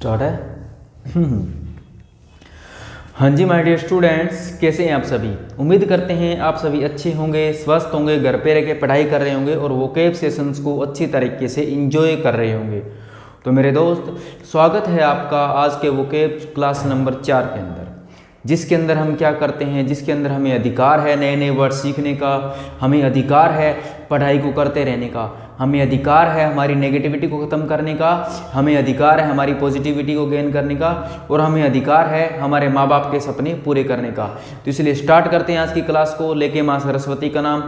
Start है। हाँ जी my dear students, कैसे हैं आप सभी। उम्मीद करते हैं आप सभी अच्छे होंगे, स्वस्थ होंगे, घर पे रह के पढ़ाई कर रहे होंगे और वोकेब सेशंस को अच्छी तरीके से एंजॉय कर रहे होंगे। तो मेरे दोस्त, स्वागत है आपका आज के वोकेब क्लास नंबर 4 के अंदर, जिसके अंदर हम क्या करते हैं, जिसके अंदर हमें अधिकार है नए नए वर्ड सीखने का, हमें अधिकार है पढ़ाई को करते रहने का, हमें अधिकार है हमारी नेगेटिविटी को ख़त्म करने का, हमें अधिकार है हमारी पॉजिटिविटी को गेन करने का, और हमें अधिकार है हमारे माँ बाप के सपने पूरे करने का। तो इसलिए स्टार्ट करते हैं आज की क्लास को लेके माँ सरस्वती का नाम।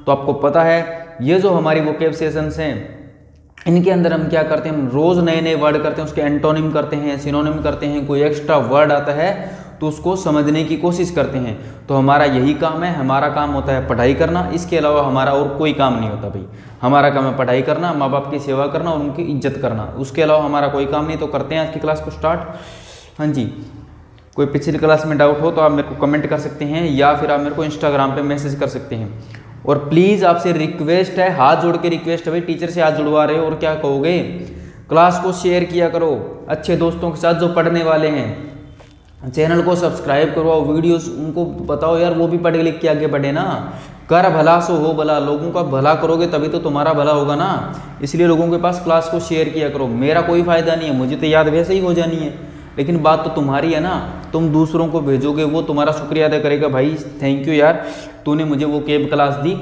तो आपको पता है ये जो हमारी वोकेब सेशंस हैं, इनके अंदर हम क्या करते हैं, हम रोज़ नए नए वर्ड करते हैं, उसके एंटोनिम करते हैं, सिनोनिम करते हैं, कोई एक्स्ट्रा वर्ड आता है तो उसको समझने की कोशिश करते हैं। तो हमारा यही काम है, हमारा काम होता है पढ़ाई करना, इसके अलावा हमारा और कोई काम नहीं होता भाई। हमारा काम है पढ़ाई करना, माँ बाप की सेवा करना और उनकी इज्जत करना, उसके अलावा हमारा कोई काम नहीं। तो करते हैं आज की क्लास को स्टार्ट। हाँ जी, कोई पिछली क्लास में डाउट हो तो आप मेरे को कमेंट कर सकते हैं या फिर आप मेरे को इंस्टाग्राम पे मैसेज कर सकते हैं। और प्लीज़ आपसे रिक्वेस्ट है, हाथ जोड़ के रिक्वेस्ट है भाई, टीचर से हाथ जुड़वा रहे हो और क्या कहोगे, क्लास को शेयर किया करो अच्छे दोस्तों के साथ जो पढ़ने वाले हैं, चैनल को सब्सक्राइब करवाओ, वीडियोस उनको बताओ यार, वो भी पढ़ लिख के आगे बढ़े ना। कर भला सो हो भला, लोगों का भला करोगे तभी तो तुम्हारा भला होगा ना। इसलिए लोगों के पास क्लास को शेयर किया करो। मेरा कोई फ़ायदा नहीं है, मुझे तो याद वैसे ही हो जानी है, लेकिन बात तो तुम्हारी है ना। तुम दूसरों को भेजोगे, वो तुम्हारा शुक्रिया अदा करेगा, भाई थैंक यू यार, तूने मुझे वो केब क्लास दी,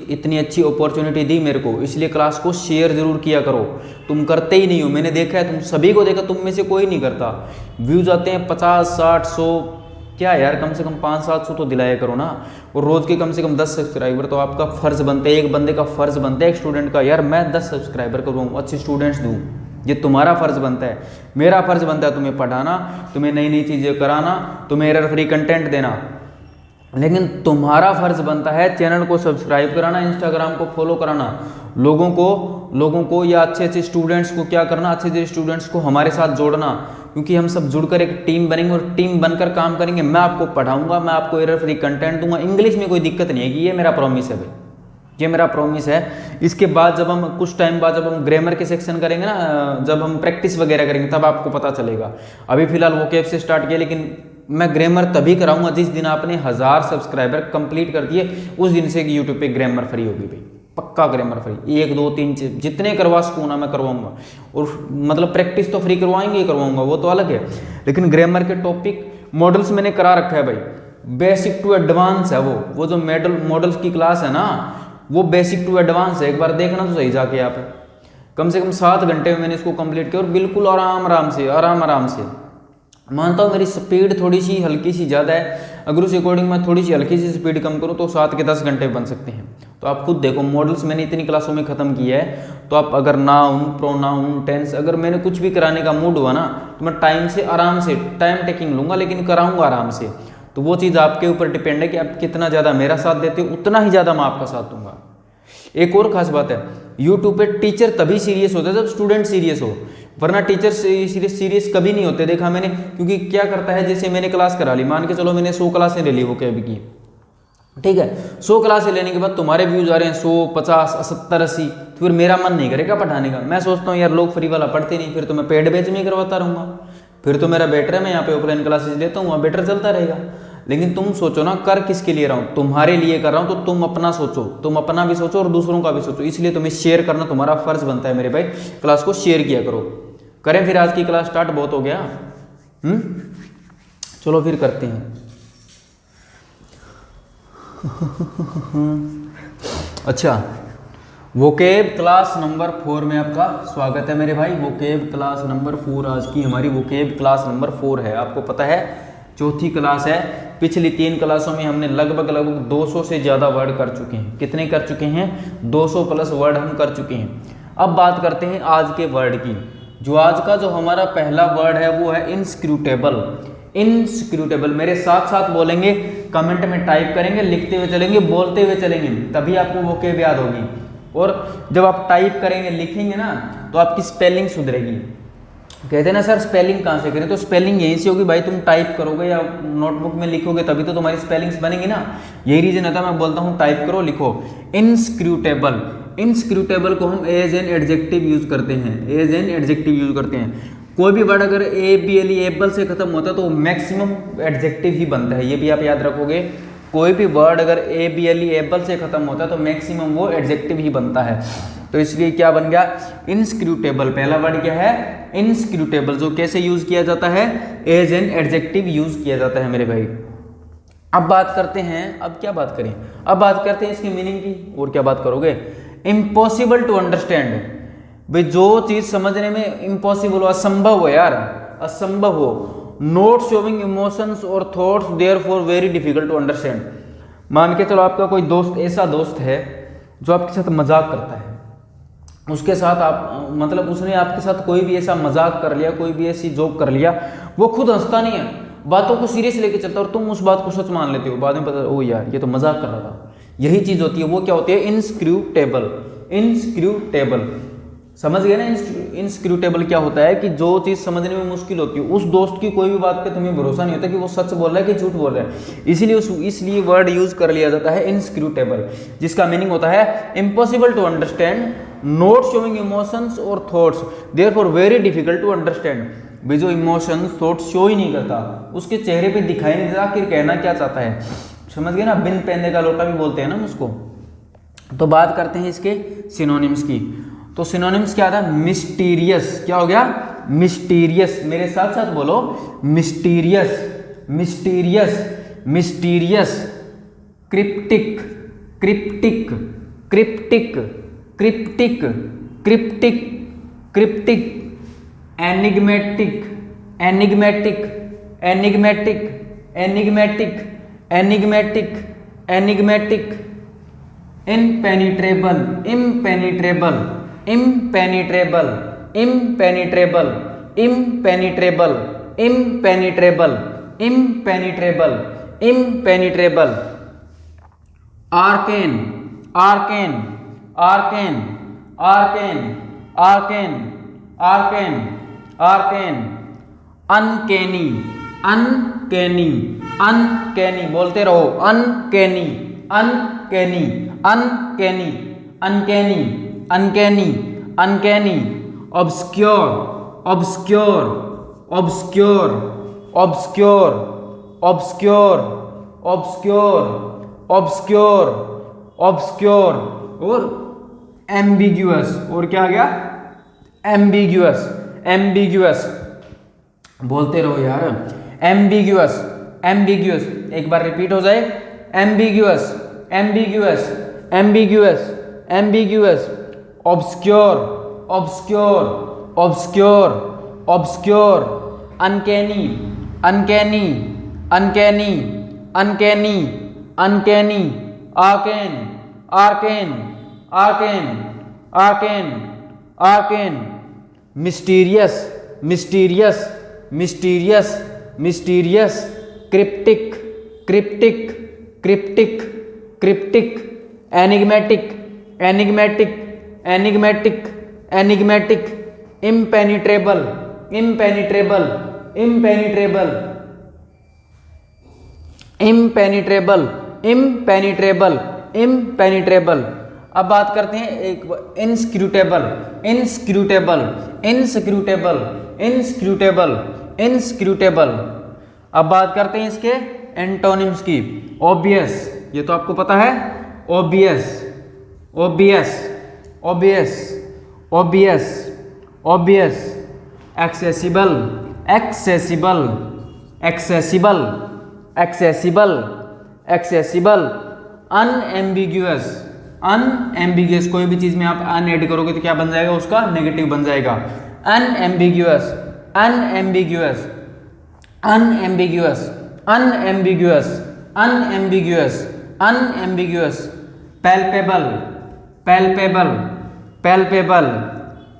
इतनी अच्छी अपॉर्चुनिटी दी मेरे को, इसलिए क्लास को शेयर ज़रूर किया करो। तुम करते ही नहीं हो, मैंने देखा है, तुम सभी को देखा, तुम में से कोई नहीं करता। व्यूज़ आते हैं 50, 60, 100, क्या यार, कम से कम 500-700 तो दिलाया करो ना। और रोज़ के कम से कम 10 सब्सक्राइबर तो आपका फ़र्ज़ बनता है, एक बंदे का फ़र्ज़ बनता है, एक स्टूडेंट का, यार मैं 10 सब्सक्राइबर करूँ, अच्छे स्टूडेंट्स दूँ, ये तुम्हारा फ़र्ज़ बनता है। मेरा फ़र्ज़ बनता है तुम्हें पढ़ाना, तुम्हें नई नई चीज़ें कराना, तुम्हें एरर फ्री कंटेंट देना, लेकिन तुम्हारा फ़र्ज़ बनता है चैनल को सब्सक्राइब कराना, इंस्टाग्राम को फॉलो कराना, लोगों को या अच्छे स्टूडेंट्स को क्या करना, अच्छे स्टूडेंट्स को हमारे साथ जोड़ना, क्योंकि हम सब जुड़कर एक टीम बनेंगे और टीम बनकर काम करेंगे। मैं आपको पढ़ाऊंगा, मैं आपको एरर फ्री कंटेंट दूंगा, इंग्लिश में कोई दिक्कत नहीं है, कि ये मेरा प्रॉमिस है भाई, ये मेरा प्रॉमिस है। इसके बाद जब हम कुछ टाइम बाद जब हम ग्रामर के सेक्शन करेंगे ना, जब हम प्रैक्टिस वगैरह करेंगे, तब आपको पता चलेगा। अभी फिलहाल वोकेब से स्टार्ट किया, लेकिन मैं ग्रामर तभी कराऊंगा जिस दिन आपने 1000 सब्सक्राइबर कंप्लीट कर दिए, उस दिन से यूट्यूब पे ग्रामर फ्री होगी भाई, पक्का ग्रामर फ्री। 1, 2, 3 जितने करवा सकूँ ना मैं करवाऊंगा, और मतलब प्रैक्टिस तो फ्री करवाएंगे ही करवाऊंगा, वो तो अलग है, लेकिन ग्रामर के टॉपिक मॉडल्स मैंने करा रखा है भाई, बेसिक टू एडवांस है वो जो मॉडल्स की क्लास है ना, वो बेसिक टू एडवांस है। एक बार देखना तो सही जाके आप, कम से कम 7 घंटे में मैंने इसको कंप्लीट किया, और बिल्कुल आराम से। मानता हूँ मेरी स्पीड थोड़ी सी हल्की सी ज़्यादा है, अगर उस अकॉर्डिंग मैं थोड़ी सी हल्की सी स्पीड कम करूँ तो 7 के 10 घंटे बन सकते हैं। तो आप खुद देखो, मॉडल्स मैंने इतनी क्लासों में ख़त्म किया है, तो आप अगर नाउन, प्रोनाउन, टेंस, अगर मैंने कुछ भी कराने का मूड हुआ ना, तो मैं टाइम से आराम से टाइम टेकिंग लूँगा, लेकिन कराऊँगा आराम से। तो वो चीज़ आपके ऊपर डिपेंड है कि आप कितना ज़्यादा मेरा साथ देते हो, उतना ही ज़्यादा मैं आपका साथ दूंगा। एक और खास बात है, यूट्यूब पे टीचर तभी सीरियस होता है जब स्टूडेंट सीरियस हो, वरना टीचर सीरियस कभी नहीं होते, देखा मैंने। क्योंकि क्या करता है, जैसे मैंने क्लास करा ली, मान के चलो मैंने 100 क्लासें ले ली वोकेब की, ठीक है, 100 क्लासें लेने के बाद तुम्हारे व्यूज आ रहे हैं 100, 50, 70, 80, तो फिर मेरा मन नहीं करेगा पढ़ाने का। मैं सोचता हूँ यार लोग फ्री वाला पढ़ते नहीं, फिर तो मैं पेड बैच में ही करवाता रहूँगा, फिर तो मेरा बेटर है, मैं यहाँ पे ऑफलाइन क्लासेस लेता हूँ, वहाँ बेटर चलता रहेगा। लेकिन तुम सोचो ना, कर किसके लिए रहा हूँ, तुम्हारे लिए कर रहा हूँ, तो तुम अपना सोचो, तुम अपना भी सोचो और दूसरों का भी सोचो, इसलिए तुम्हें शेयर करना तुम्हारा फर्ज बनता है मेरे भाई। क्लास को शेयर किया करो। करें फिर आज की क्लास स्टार्ट, बहुत हो गया, चलो फिर करते हैं। अच्छा, वोकेब क्लास नंबर 4 में आपका स्वागत है मेरे भाई। वोकेब क्लास नंबर 4 आज की हमारी वोकेब क्लास नंबर 4 है। आपको पता है चौथी क्लास है, पिछली 3 क्लासों में हमने लगभग 200 से ज़्यादा वर्ड कर चुके हैं। कितने कर चुके हैं? 200 प्लस वर्ड हम कर चुके हैं। अब बात करते हैं आज के वर्ड की। जो आज का जो हमारा पहला वर्ड है वो है इनस्क्रूटेबल। इनस्क्रूटेबल मेरे साथ साथ बोलेंगे, कमेंट में टाइप करेंगे, लिखते हुए चलेंगे, बोलते हुए चलेंगे, तभी आपको वोकेब याद होगी। और जब आप टाइप करेंगे, लिखेंगे ना, तो आपकी स्पेलिंग सुधरेगी। कहते हैं ना सर स्पेलिंग कहाँ से करें, तो स्पेलिंग यहीं से होगी भाई, तुम टाइप करोगे या नोटबुक में लिखोगे तभी तो तुम्हारी स्पेलिंग्स बनेंगी ना। यही रीजन होता है, मैं बोलता हूँ टाइप करो, लिखो। इनस्क्रूटेबल, इनस्क्रूटेबल को हम एज एन एडजेक्टिव यूज करते हैं, एज एन एडजेक्टिव यूज करते हैं। कोई भी वर्ड अगर एबल से खत्म होता है तो मैक्सिमम एडजेक्टिव ही बनता है, ये भी आप याद रखोगे। कोई भी वर्ड अगर एबल से खत्म होता है तो मैक्सिमम वो एडजेक्टिव ही बनता है। तो इसलिए क्या बन गया, इनस्क्रूटेबल। पहला वर्ड क्या है, इनस्क्रूटेबल, जो कैसे यूज किया जाता है, एज एन एडजेक्टिव यूज किया जाता है मेरे भाई। अब बात करते हैं, अब क्या बात करें, अब बात करते हैं इसकी मीनिंग की। और क्या बात करोगे, इम्पॉसिबल टू अंडरस्टैंड, भाई जो चीज समझने में इम्पॉसिबल हो, असंभव हो यार, असंभव हो। नॉट शोविंग इमोशंस और thoughts therefore very difficult to understand. मान के चलो आपका कोई दोस्त, ऐसा दोस्त है जो आपके साथ मजाक करता है, उसके साथ आप मतलब उसने आपके साथ कोई भी ऐसा मजाक कर लिया, कोई भी ऐसी जोक कर लिया, वो खुद हंसता नहीं है, बातों को सीरियस लेके चलता है और तुम उस बात को सच मान लेते हो, बाद में पता ओ यार ये तो मजाक कर रहा था। यही चीज होती है, वो क्या होती है, इनस्क्रूटेबल। इनस्क्रूटेबल, समझ गए ना। इनस्क्रूटेबल क्या होता है कि जो चीज समझने में मुश्किल होती है, उस दोस्त की कोई भी बात पे तुम्हें भरोसा नहीं होता कि वो सच बोल रहा है कि झूठ बोल रहा है, इसलिए वर्ड यूज कर लिया जाता है इनस्क्रूटेबल, जिसका मीनिंग होता है impossible to understand, not showing emotions और thoughts, therefore very difficult to understand. भाई जो इमोशंस थॉट्स शो ही नहीं करता, उसके चेहरे पे दिखाई नहीं देता आखिर कहना क्या चाहता है, समझ गए ना। बिन पहनने का लोटा भी बोलते हैं ना उसको। तो बात करते हैं इसके सिनोनिम्स की। तो सिनोनिम्स क्या था, मिस्टीरियस, क्या हो गया, मिस्टीरियस, मेरे साथ साथ बोलो, mysterious, mysterious, mysterious, cryptic, cryptic, cryptic, cryptic, cryptic, cryptic, enigmatic, enigmatic, enigmatic, enigmatic, enigmatic, enigmatic, impenetrable, impenetrable, impenetrable, impenetrable, impenetrable, impenetrable, impenetrable, impenetrable, arcane, arcane, arcane, arcane, arcane, arcane, arcane, uncanny, uncanny, uncanny, बोलते रहो, uncanny, uncanny, uncanny, uncanny, uncanny, uncanny, obscure, obscure, obscure, obscure, obscure, obscure, obscure, obscure, और ambiguous, और क्या आ गया, ambiguous, ambiguous, बोलते रहो यार, ambiguous, ambiguous, एक बार रिपीट हो जाए, ambiguous, ambiguous, ambiguous, ambiguous, obscure, obscure, obscure, obscure, uncanny, uncanny, uncanny, uncanny, uncanny, arcane, arcane, arcane, arcane, arcane, mysterious, mysterious, mysterious, mysterious, cryptic, cryptic, cryptic, cryptic, enigmatic, enigmatic, enigmatic, enigmatic, impenetrable, impenetrable, impenetrable, impenetrable, impenetrable, impenetrable। अब बात करते हैं एक inscrutable, inscrutable, inscrutable, inscrutable, inscrutable. अब बात करते हैं इसके एंटोनिम्स की। ऑब्वियस, ये तो आपको पता है, obvious, obvious, obvious, obvious, obvious, accessible, accessible, accessible, accessible, accessible, unambiguous, unambiguous, कोई भी चीज में आप अन ऐड करोगे तो क्या बन जाएगा, उसका नेगेटिव बन जाएगा। अनएम्बिग्यूअस, अनएम्बिग्यूअस, unambiguous, unambiguous, unambiguous, unambiguous, palpable, palpable, palpable,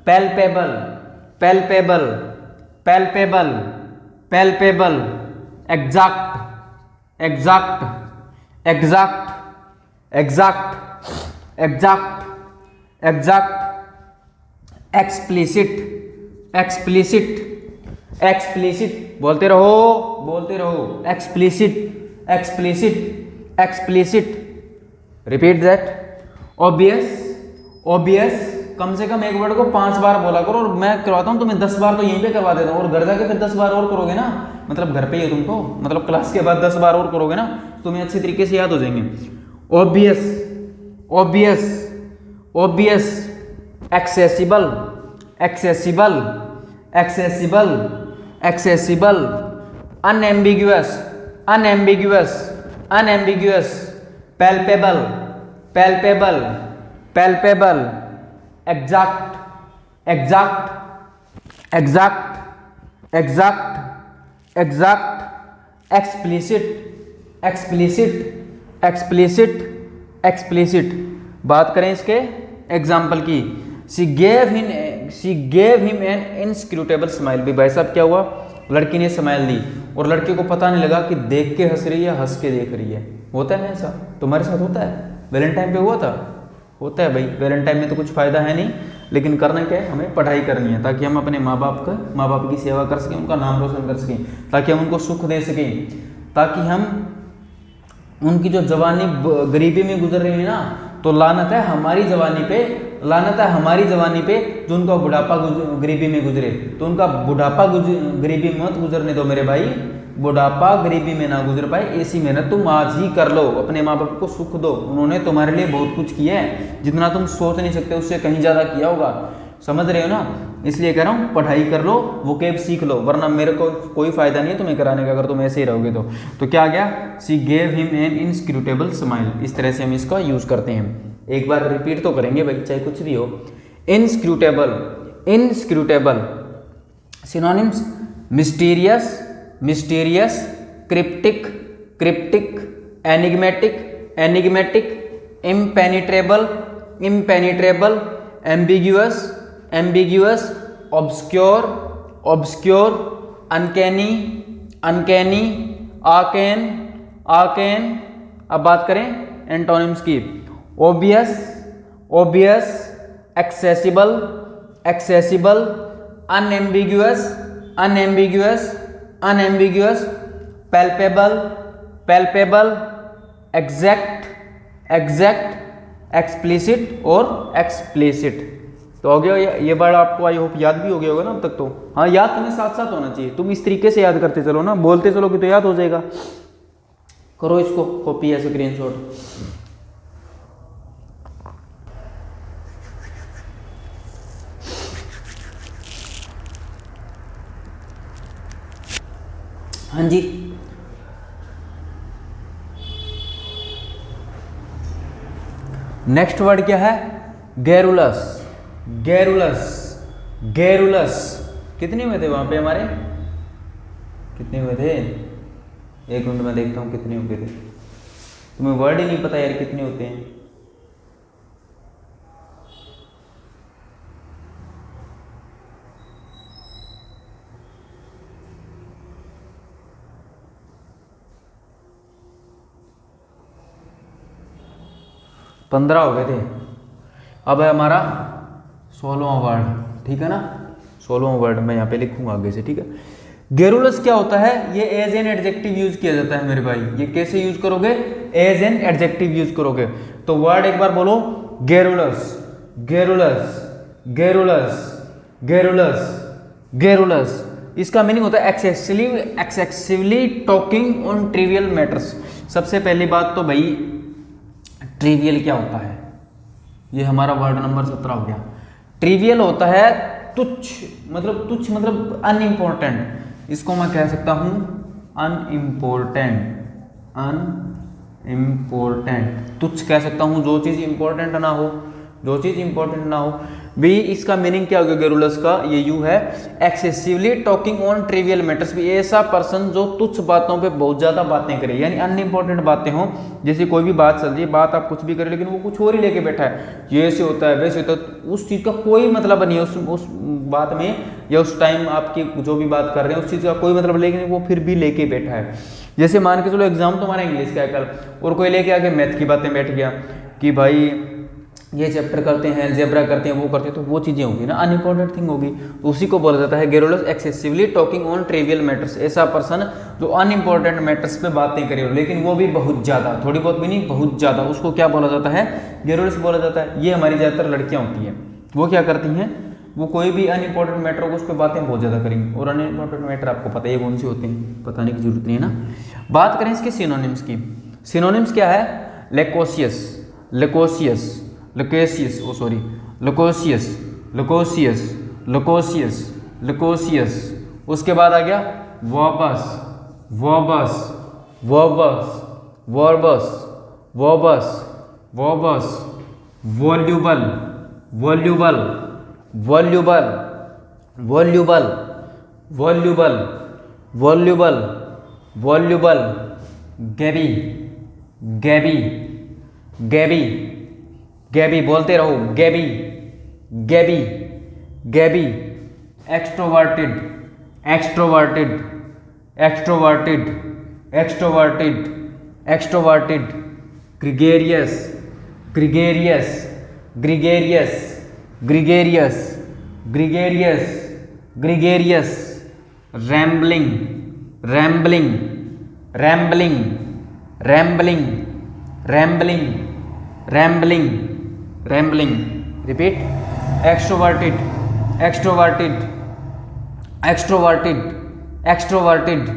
palpable, palpable, palpable, palpable, exact, exact, exact, exact, exact, exact, explicit, explicit, explicit, बोलते रहो, बोलते रहो, explicit, explicit, explicit, repeat that, obvious, obvious, कम से कम एक वर्ड को 5 बार बोला करो, और मैं करवाता हूँ तुम्हें 10 बार तो यहीं पे करवा देता हूँ, और घर जाके फिर 10 बार और करोगे ना, मतलब घर पे ही हो तुम तो, मतलब क्लास के बाद 10 बार और करोगे ना, तुम्हें अच्छे तरीके से याद हो जाएंगे। Obvious, obvious, obvious, accessible, accessible, accessible, accessible, unambiguous, unambiguous, unambiguous, palpable, palpable, palpable, exact, exact, exact, exact, exact, explicit, explicit, explicit, explicit. बात करें इसके एग्जाम्पल की, she gave him an inscrutable smile. भी भाई साहब क्या हुआ, लड़की ने स्माइल दी और लड़के को पता नहीं लगा कि देख के हंस रही है, हंस के देख रही है। होता है ऐसा, तुम्हारे साथ होता है? वैलेंटाइन पे हुआ था? होता है भाई। वैलेंटाइन में तो कुछ फ़ायदा है नहीं, लेकिन करना क्या है, हमें पढ़ाई करनी है ताकि हम अपने माँ बाप की सेवा कर सकें, उनका नाम रोशन कर सकें, ताकि हम उनको सुख दे सकें, ताकि हम उनकी जो जवानी गरीबी में गुजर रही है ना, तो लानत है हमारी जवानी पे, लानत है हमारी जवानी पे जो उनका बुढ़ापा गरीबी में गुजरे। तो उनका बुढ़ापा गरीबी में मत गुजरने दो मेरे भाई, बुढ़ापा गरीबी में ना गुजर पाए, ऐसी मेहनत तुम आज ही कर लो, अपने माँ बाप को सुख दो। उन्होंने तुम्हारे लिए बहुत कुछ किया है, जितना तुम सोच नहीं सकते उससे कहीं ज़्यादा किया होगा। समझ रहे हो ना? इसलिए कह रहा हूँ पढ़ाई कर लो, वोकेब सीख लो, वरना मेरे को कोई फायदा नहीं है तुम्हें कराने का अगर तुम ऐसे ही रहोगे तो क्या गया, she gave him an inscrutable smile. इस तरह से हम इसका यूज करते हैं। एक बार रिपीट तो करेंगे भाई, चाहे कुछ भी हो। Inscrutable, inscrutable. Synonyms, mysterious, mysterious, cryptic, cryptic, enigmatic, enigmatic, impenetrable, impenetrable, ambiguous, ambiguous, obscure, obscure, uncanny, uncanny, arcane, arcane. अब बात करें एंटोनिम्स की, obvious, obvious, accessible, accessible, unambiguous, unambiguous, unambiguous, palpable, palpable, exact, exact, explicit और explicit. तो हो गया ये word आपको, आई होप याद भी हो गया होगा ना अब तक तो। हाँ, याद तुम्हें साथ साथ होना चाहिए, तुम इस तरीके से याद करते चलो ना, बोलते चलोगे तो याद हो जाएगा। करो इसको कॉपी या स्क्रीनशॉट। हाँ जी, नेक्स्ट वर्ड क्या है, गैरुलस, गैरुलस, गैरुलस। कितने हुए थे वहां पे हमारे, कितने हुए थे? एक मिनट में देखता हूँ कितने हुए थे। तुम्हें वर्ड ही नहीं पता यार कितने होते हैं। पंद्रह हो गए थे। अब है हमारा 16वां वर्ड, ठीक है ना? 16वां वर्ड मैं यहाँ पे लिखूंगा आगे से, ठीक है? गैरुलस क्या होता है, ये एज एन एडजेक्टिव यूज किया जाता है मेरे भाई। ये कैसे यूज करोगे, एज एन एडजेक्टिव यूज करोगे। तो वर्ड एक बार बोलो, garrulous, garrulous, garrulous, garrulous, garrulous. इसका मीनिंग होता है excessively talking on trivial matters. सबसे पहली बात तो भाई ट्रिवियल क्या होता है, ये हमारा वर्ड नंबर 17 हो गया। ट्रिवियल होता है तुच्छ, मतलब अनइम्पोर्टेंट। इसको मैं कह सकता हूं अनइम्पोर्टेंट, अनइम्पोर्टेंट, तुच्छ कह सकता हूं, जो चीज इंपॉर्टेंट ना हो, जो चीज इंपॉर्टेंट ना हो। भी इसका मीनिंग क्या हो गया गैरुलस का, ये यू है, excessively talking on trivial matters. भी ऐसा पर्सन जो तुच्छ बातों पे बहुत ज्यादा बातें करे, यानी अनइम्पोर्टेंट बातें हो। जैसे कोई भी बात चल रही है, बात आप कुछ भी करें लेकिन वो कुछ और ही लेके बैठा है, ये ऐसे होता है वैसे होता है, उस चीज का कोई मतलब नहीं है उस बात में, या उस टाइम आपकी जो भी बात कर रहे हैं उस चीज का कोई मतलब, लेकिन वो फिर भी लेके बैठा है। जैसे मान के चलो एग्जाम तुम्हारा इंग्लिश का है कल, और कोई लेके आके मैथ की बातें बैठ गया कि भाई ये चैप्टर करते हैं, अलजेब्रा करते हैं, वो करते हैं, तो वो चीज़ें होगी ना, अनइम्पोर्टेंट थिंग होगी। तो उसी को बोला जाता है garrulous, excessively talking on trivial matters. ऐसा पर्सन जो अनइम्पोर्टेंट मैटर्स पे बातें करे, लेकिन वो भी बहुत ज़्यादा, थोड़ी बहुत भी नहीं, बहुत ज़्यादा, उसको क्या बोला जाता है, गैरुलस बोला जाता है। ये हमारी ज़्यादातर लड़कियाँ होती हैं, वो क्या करती हैं, वो कोई भी अनइम्पोर्टेंट मैटर होगा उस पर बातें बहुत ज़्यादा करेंगी, और अनइम्पोर्टेंट मैटर आपको पता है कौन से होते हैं, बताने की जरूरत नहीं है ना। बात करें इसके सिनोनिम्स की। सिनोनिम्स क्या है, लेकोसियस, लेकोसियस, लोकेसियस, ओ सॉरी, लोकोसियस, लोकोसियस, लोकोसियस, लोकोसियस। उसके बाद आ गया verbose, verbose, verbose, verbose, verbose, verbose, voluble, voluble, voluble, voluble, voluble, voluble, voluble, gabby, gabby, gabby, gabby, बोलते रहो, gabby, gabby, gabby, extroverted, extroverted, extroverted, extroverted, extroverted, gregarious, gregarious, gregarious, gregarious, gregarious, gregarious, rambling, rambling, rambling, rambling, rambling, rambling, rambling, repeat, extroverted, extroverted, extroverted, extroverted,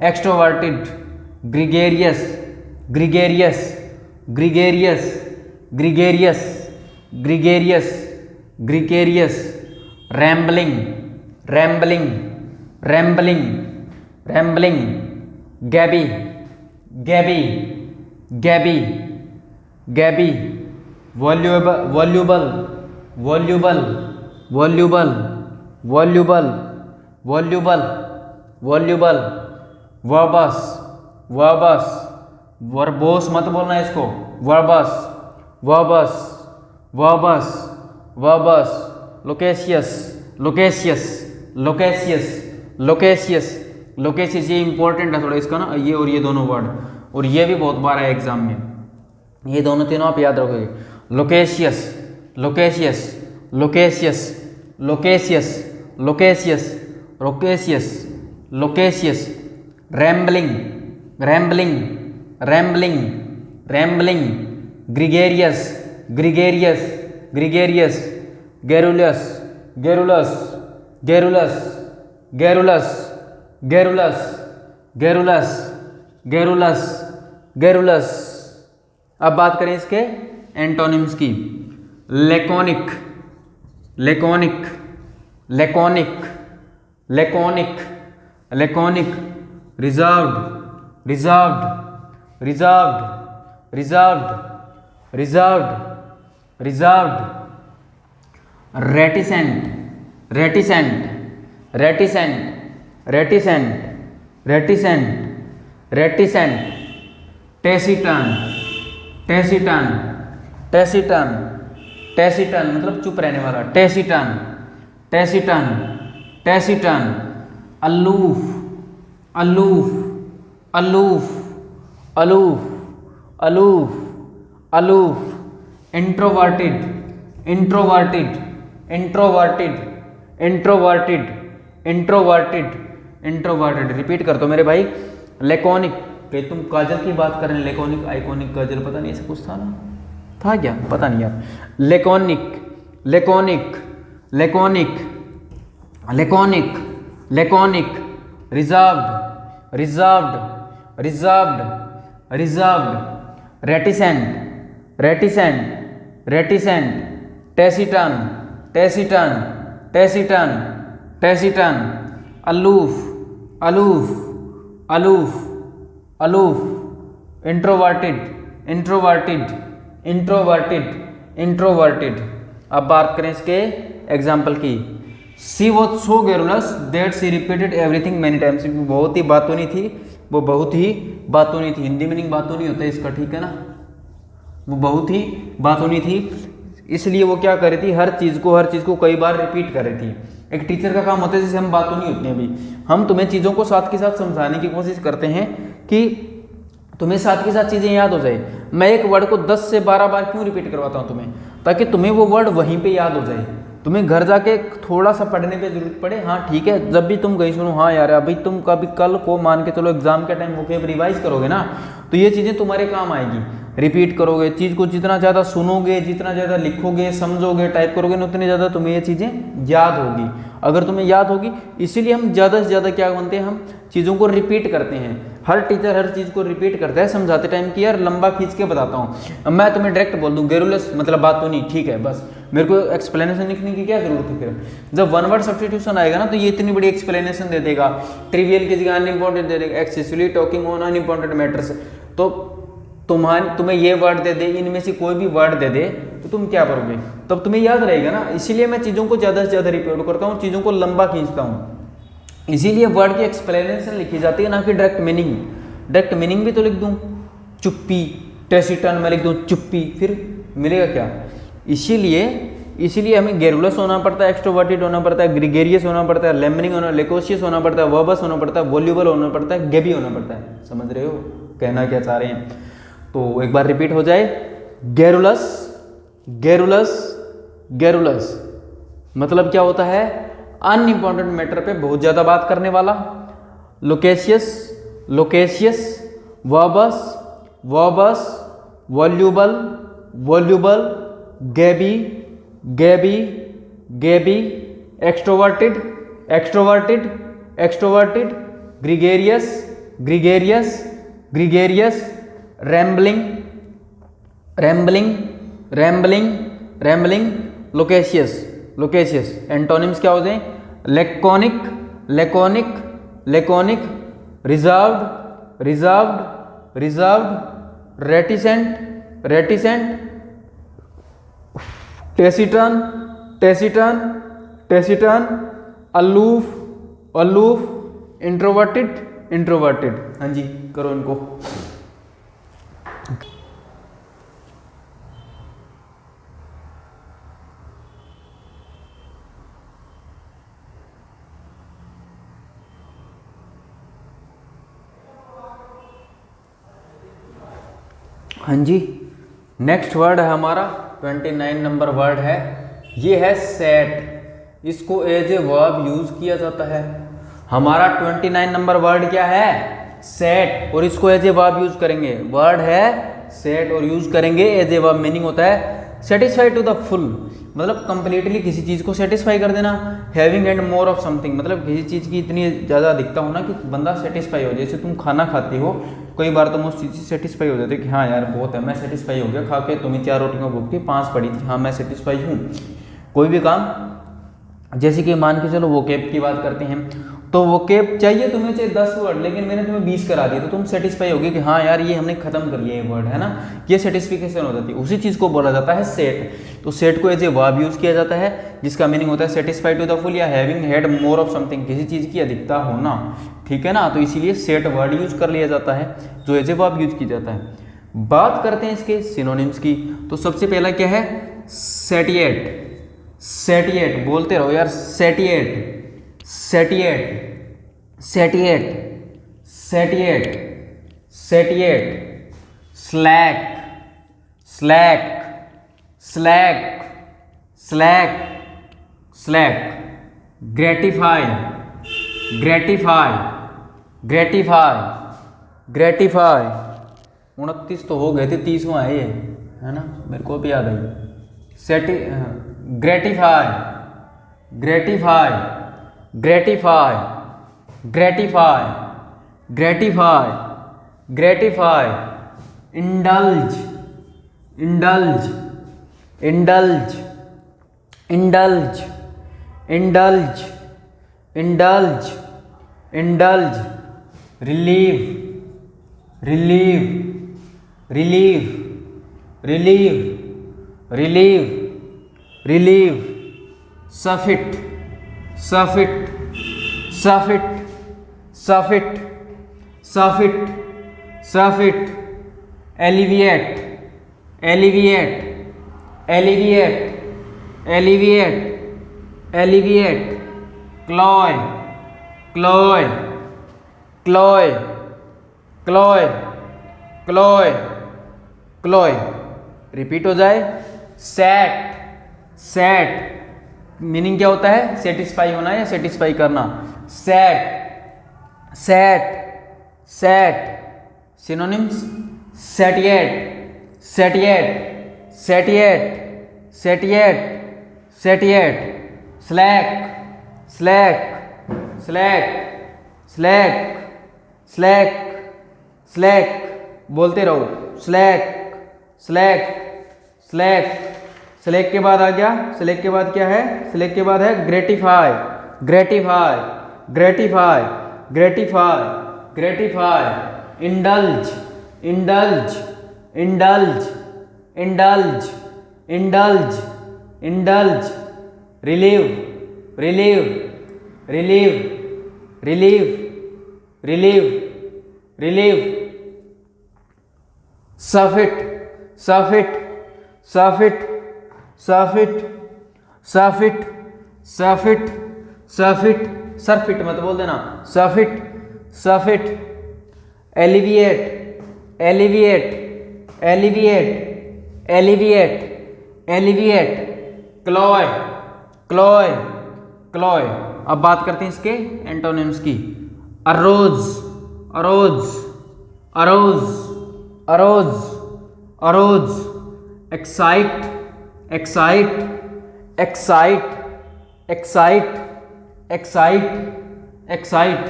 extroverted, gregarious, gregarious, gregarious, gregarious, gregarious, gregarious, rambling, rambling, rambling, rambling, gabby, gabby, gabby, gabby, voluble, voluble, voluble, voluble, voluble, voluble, voluble, verbose, verbose, verbose मत बोलना इसको, verbose, verbose, verbose, verbose, loquacious, loquacious, loquacious, loquacious, loquacious, ये important है थोड़ा इसका ना, ये और ये दोनों वर्ड, और ये भी बहुत बार है एग्जाम में, ये दोनों तीनों आप याद रखोगे, loquacious, loquacious, loquacious, loquacious, loquacious, loquacious, loquacious, rambling, rambling, rambling, rambling, gregarious, gregarious, gregarious, garrulous, garrulous, garrulous, garrulous, garrulous, garrulous, garrulous, garrulous. अब बात करें इसके एंटोनिम्स की। Laconic, laconic, laconic, laconic, laconic, reserved, reserved, reserved, reserved, reserved, reserved, reticent, reticent, reticent, reticent, reticent, reticent, taciturn, taciturn, taciturn, taciturn मतलब चुप रहने वाला, taciturn, taciturn, taciturn, aloof, aloof, aloof, aloof, aloof, aloof, introverted, introverted, introverted, introverted, introverted, introverted. Repeat कर दो मेरे भाई, laconic, कि तुम काजल की बात कर रहे हैं, लेकोनिक, आइकॉनिक, काजल, पता नहीं ऐसा कुछ था ना, था क्या पता नहीं यार। Laconic, laconic, laconic, laconic, laconic, reserved, reserved, reserved, reserved, reticent, reticent, reticent, taciturn, taciturn, taciturn, taciturn, aloof, aloof, aloof, aloof, introverted, introverted, introverted, introverted. अब बात करें इसके एग्जाम्पल की। She was so garrulous that she repeated everything many times. बहुत ही बातूनी थी, वो बहुत ही बातूनी थी। हिंदी मीनिंग बातूनी होता है इसका, ठीक है ना, वो बहुत ही बातूनी थी, इसलिए वो क्या कर रही थी, हर चीज़ को कई बार रिपीट कर रही थी। एक टीचर का काम होता है, जैसे हम बातूनी होते हैं, अभी हम तुम्हें चीज़ों को साथ के साथ समझाने की कोशिश करते हैं कि तुम्हें साथ के साथ चीज़ें याद हो जाए। मैं एक वर्ड को 10 से 12 बार क्यों रिपीट करवाता हूँ तुम्हें, ताकि तुम्हें वो वर्ड वहीं पे याद हो जाए, तुम्हें घर जाके थोड़ा सा पढ़ने पे जरूरत पड़े। हाँ ठीक है, जब भी तुम गई सुनो, हाँ यार अभी तुम कभी कल को मान के चलो एग्जाम के टाइम वो रिवाइज करोगे ना, तो ये चीज़ें तुम्हारे काम आएगी। रिपीट करोगे, चीज़ को जितना ज़्यादा सुनोगे, जितना ज़्यादा लिखोगे, समझोगे, टाइप करोगे ना, उतनी ज़्यादा तुम्हें ये चीज़ें याद होगी। अगर तुम्हें याद होगी, इसीलिए हम ज़्यादा से ज़्यादा क्या बनते हैं, हम चीज़ों को रिपीट करते हैं। हर टीचर हर चीज़ को रिपीट करता है समझाते टाइम कि यार लंबा खींच के बताता हूँ। अब मैं तुम्हें डायरेक्ट बोल दूँ गेरुलस मतलब बात तो नहीं, ठीक है, बस मेरे को एक्सप्लेनेशन लिखने की क्या जरूरत है। फिर जब वन वर्ड सब्स्टिट्यूशन आएगा ना, तो ये इतनी बड़ी एक्सप्लेनेशन दे देगा, ट्रिवियल की जगह अनइम्पोर्टेंट दे देगा, excessively talking on unimportant matters. तो तुम्हें ये वर्ड दे दे, इनमें से कोई भी वर्ड दे दे, तो तुम क्या करोगे, तब तुम्हें याद रहेगा ना। इसीलिए मैं चीज़ों को ज़्यादा से ज़्यादा रिपीट करता हूँ, चीज़ों को लंबा खींचता हूँ, इसीलिए वर्ड की एक्सप्लेनेशन लिखी जाती है, ना कि डायरेक्ट मीनिंग। डायरेक्ट मीनिंग भी तो लिख दूँ, चुप्पी, टेसिटन में लिख दूँ चुप्पी, फिर मिलेगा क्या। इसीलिए हमें गेरुलस होना पड़ता है, एक्सट्रोवर्टेड होना पड़ता है, ग्रिगेरियस होना पड़ता है, लेमनिंग होना, लेकोशियस होना पड़ता है, वर्बस होना पड़ता है, वॉल्यूबल होना पड़ता है, गेबी होना पड़ता है। समझ रहे हो कहना क्या चाह रहे हैं। तो एक बार रिपीट हो जाए, गेरुलस, गेरुलस, गेरुलस मतलब क्या होता है, अनइम्पॉर्टेंट मैटर पे बहुत ज़्यादा बात करने वाला। Loquacious, loquacious, verbose, verbose, voluble, voluble, gabby, gabby, gabby, extroverted, extroverted, extroverted, gregarious, gregarious, gregarious, rambling, rambling, rambling, rambling, loquacious, loquacious. Antonyms क्या होते हैं, laconic, laconic, laconic, reserved, reserved, reserved, reticent, reticent, taciturn, taciturn, taciturn, aloof, aloof, introverted, introverted. हाँ जी करो इनको। हाँ जी, next word है हमारा 29 नंबर वर्ड है, ये है सेट। इसको एज ए वर्ब यूज किया जाता है। हमारा 29 नंबर वर्ड क्या है, सेट, और इसको एज ए वर्ब यूज करेंगे। वर्ड है सेट और यूज करेंगे एज ए वर्ब। मीनिंग होता है सेटिस्फाई टू द फुल, मतलब कंप्लीटली किसी चीज़ को सेटिस्फाई कर देना। Having and more of something, मतलब किसी चीज़ की इतनी ज़्यादा अधिकता होना कि बंदा सेटिस्फाई हो। जैसे तुम खाना खाते हो, कई बार तुम उस चीज़ से सेटिस्फाई हो जाते हो कि हाँ यार बहुत है, मैं सेटिस्फाई हो गया खा के। तुम्हें 4 रोटियाँ भूख थी, 5 पड़ी थी, हाँ मैं सेटिस्फाई हूँ। कोई भी काम, जैसे कि मान के चलो वोकेब की बात करते हैं, तो वोकेब चाहिए तुम्हें 10 वर्ड, लेकिन मैंने तुम्हें 20 करा दिए, तो तुम सेटिस्फाई होगे कि हाँ यार ये हमने खत्म कर लिया ये वर्ड, है ना। ये सेटिस्फिकेशन हो जाती है, उसी चीज़ को बोला जाता है सेट। तो सेट को एज ए वर्ब यूज किया जाता है, जिसका मीनिंग होता है सेटिस्फाई टू द फुल या having had more of something, किसी चीज़ की अधिकता होना, ठीक है ना। तो इसीलिए सेट वर्ड यूज कर लिया जाता है, जो एज ए वर्ब यूज की जाता है। बात करते हैं इसके सिनोनिम्स की, तो सबसे पहला क्या है, सेटिएट। सेटिएट बोलते रहो यार, satiate, satiate, satiate, satiate, satiate, slake, slake, slake, slake, slake, gratify, gratify, gratify, gratify. 29 तो हो गए थे, 30वां है ये, है ना, मेरे को भी याद आई। Gratify, gratify, gratify, gratify, gratify, gratify, indulge, indulge, indulge, indulge, indulge, indulge, indulge, relieve, relieve, relieve, relieve, relieve, relieve, surfeit, surfeit, surfeit, surfeit, surfeit, surfeit, alleviate, alleviate, alleviate, alleviate, alleviate, cloy, cloy, cloy, cloy, cloy, cloy. Repeat हो जाए, set, set meaning क्या होता है, satisfy होना या satisfy करना। Set, sate, set. Synonyms, satiate, satiate, satiate, satiate, satiate, slake, slake, slake, slake, slake, slack, बोलते रहो, स्लैक, स्लैक, स्लैक। स्लैक के बाद आ गया, स्लैक के बाद क्या है, स्लैक के बाद है gratify, gratify, gratify, gratify, gratify, indulge, indulge, indulge, indulge, indulge, indulge, relieve, relieve, relieve, relieve, relieve, relieve, surfeit, surfeit, surfeit, surfeit, surfeit, surfeit, surfeit, surfeit मत बोल देना, surfeit, surfeit, alleviate, alleviate, alleviate, alleviate, alleviate, cloy, cloy, cloy. अब बात करते हैं इसके antonyms की। Arouse, arouse, arouse, arouse, arouse, excite, excite, excite, excite, excite, excite,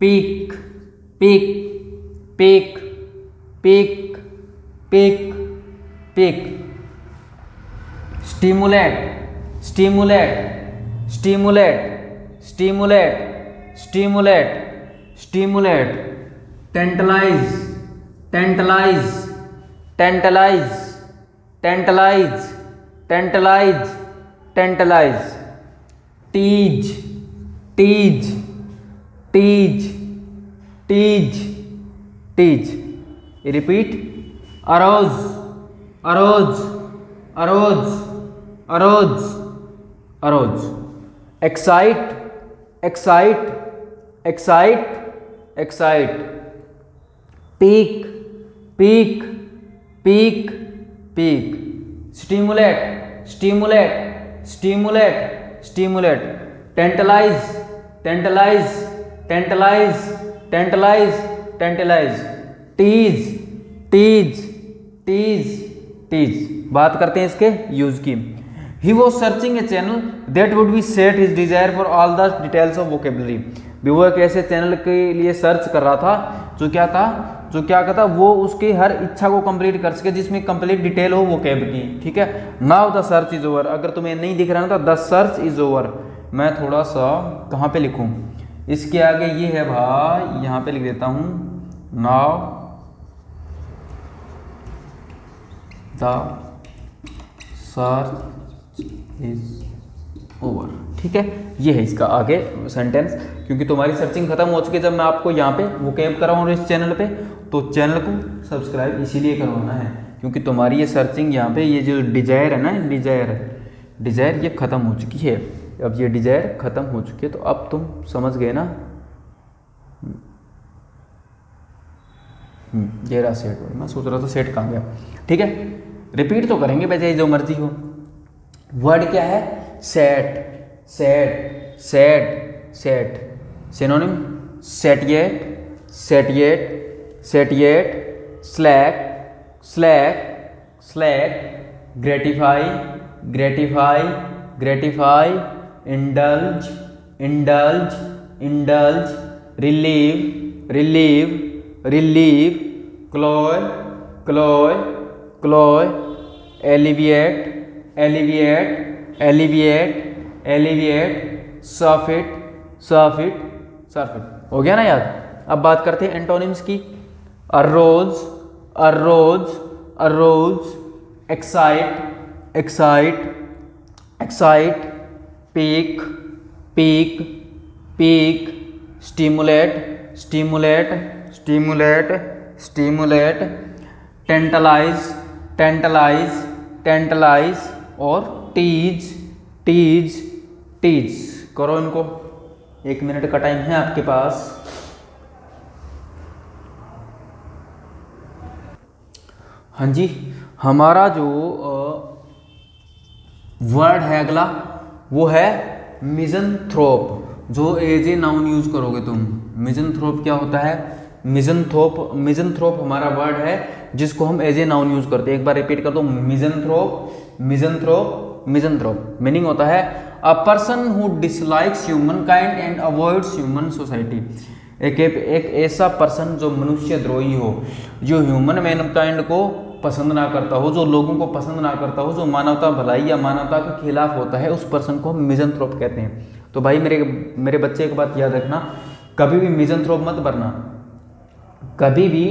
pique, pique, pique, pique, pique, pique, stimulate, stimulate, stimulate, stimulate, stimulate, stimulate, tantalise, tantalise, tantalise, tantalise, tantalise, tantalise, tease, tease, tease, tease, tease. Repeat, arouse, arouse, arouse, arouse, arouse, excite, excite, excite, excite, pique, pique, pique, pique, stimulate, stimulate, stimulate, stimulate, tantalise, tantalise, tantalise, tantalise, tantalise, tease, tease, tease, tease. बात करते हैं इसके use की। He was searching a channel that would be set his desire for all the details of vocabulary। भी वो एक ऐसे channel के लिए सर्च कर रहा था जो क्या था, जो क्या कहता वो उसकी हर इच्छा को कंप्लीट कर सके, जिसमें कंप्लीट डिटेल हो वोकेब की। ठीक है, now the search is over. अगर तुम्हें नहीं दिख रहा ना तो द सर्च इज ओवर। मैं थोड़ा सा कहाँ पे लिखूँ, इसके आगे ये है भाई, यहाँ पे लिख देता हूँ, now the search is over. ठीक है, ये है इसका आगे सेंटेंस। क्योंकि तुम्हारी सर्चिंग खत्म हो चुकी है, जब मैं आपको यहाँ पे वोकैब कराऊँ इस चैनल पे, तो चैनल को सब्सक्राइब इसीलिए करवाना है क्योंकि तुम्हारी ये सर्चिंग यहाँ पे, ये जो डिजायर है ना, डिजायर ये ख़त्म हो चुकी है। अब ये डिजायर ख़त्म हो चुकी है तो अब तुम समझ गए ना। ये रहा सेट वर्ड, मैं सोच रहा था सेट कहाँ गया। ठीक है, रिपीट तो करेंगे वैसे जो मर्जी हो। वर्ड क्या है, sate, sate, sate, sate. Synonym, satiate, satiate, satiate, slake, slake, slake, gratify, gratify, gratify, indulge, indulge, indulge, relieve, relieve, relieve, cloy, cloy, cloy, alleviate, alleviate, alleviate, alleviate, surfeit, surfeit, surfeit. हो गया ना याद। अब बात करते हैं एंटोनिम्स की। Arouse, arouse, arouse, excite, excite, excite, pique, pique, pique, stimulate, stimulate, stimulate, stimulate, tantalise, tantalise, tantalise और टीज, टीज, टीज। करो इनको, 1 मिनट का टाइम है आपके पास। हाँ जी, हमारा जो वर्ड है अगला वो है मिज़ेंथ्रोप, जो एज ए नाउन यूज करोगे तुम। मिज़ेंथ्रोप क्या होता है, मिजनथ्रोप हमारा वर्ड है जिसको हम एज ए नाउन यूज करते हैं। एक बार रिपीट कर दो, मिजनथ्रोप मीनिंग होता है अ person who dislikes human kind and avoids human society. एक ऐसा पर्सन जो मनुष्य द्रोही हो, जो ह्यूमन मैनकाइंड को पसंद ना करता हो, जो लोगों को पसंद ना करता हो, जो मानवता भलाई या मानवता के खिलाफ होता है, उस पर्सन को हम मिजनथ्रोप कहते हैं। तो भाई मेरे बच्चे एक बात याद रखना, कभी भी मिजनथ्रोप मत बनना, कभी भी